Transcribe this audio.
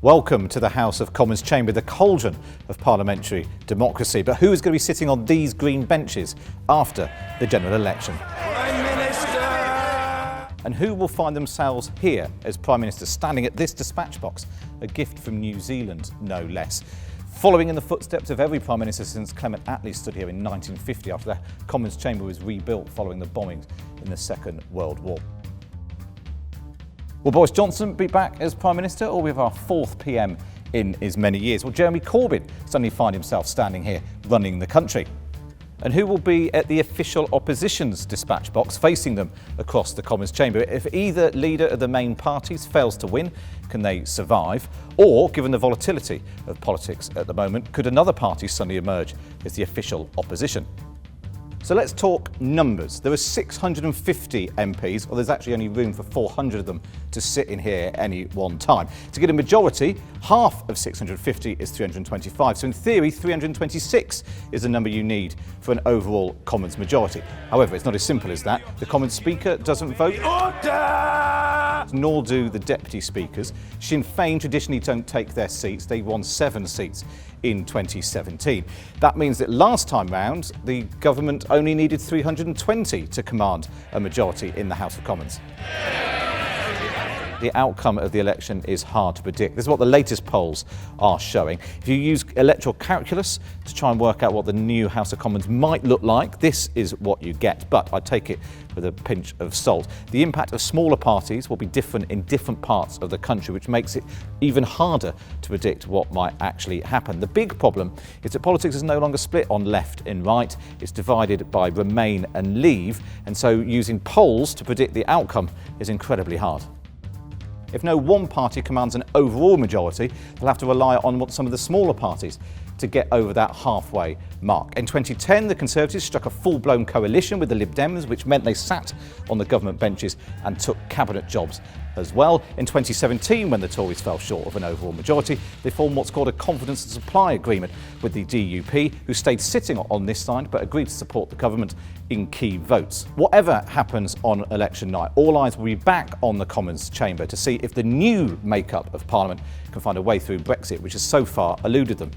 Welcome to the House of Commons chamber, the cauldron of parliamentary democracy. But who is going to be sitting on these green benches after the general election? Prime Minister! And who will find themselves here as Prime Minister, standing at this dispatch box, a gift from New Zealand, no less. Following in the footsteps of every Prime Minister since Clement Attlee stood here in 1950 after the Commons chamber was rebuilt following the bombings in the Second World War. Will Boris Johnson be back as Prime Minister, or with our fourth PM in as many years? Will Jeremy Corbyn suddenly find himself standing here running the country? And who will be at the official opposition's dispatch box facing them across the Commons chamber? If either leader of the main parties fails to win, can they survive? Or, given the volatility of politics at the moment, could another party suddenly emerge as the official opposition? So let's talk numbers. There are 650 MPs, or there's actually only room for 400 of them to sit in here at any one time. To get a majority, half of 650 is 325. So in theory, 326 is the number you need for an overall Commons majority. However, it's not as simple as that. The Commons Speaker doesn't vote. Order! Nor do the Deputy Speakers. Sinn Féin traditionally don't take their seats. They won 7 seats in 2017. That means that last time round, the government only needed 320 to command a majority in the House of Commons. The outcome of the election is hard to predict. This is what the latest polls are showing. If you use electoral calculus to try and work out what the new House of Commons might look like, this is what you get. But I take it with a pinch of salt. The impact of smaller parties will be different in different parts of the country, which makes it even harder to predict what might actually happen. The big problem is that politics is no longer split on left and right. It's divided by Remain and Leave, and so using polls to predict the outcome is incredibly hard. If no one party commands an overall majority, they'll have to rely on some of the smaller parties to get over that halfway mark. In 2010, the Conservatives struck a full-blown coalition with the Lib Dems, which meant they sat on the government benches and took cabinet jobs as well. In 2017, when the Tories fell short of an overall majority, they formed what's called a confidence and supply agreement with the DUP, who stayed sitting on this side but agreed to support the government in key votes. Whatever happens on election night, all eyes will be back on the Commons chamber to see if the new makeup of Parliament can find a way through Brexit, which has so far eluded them.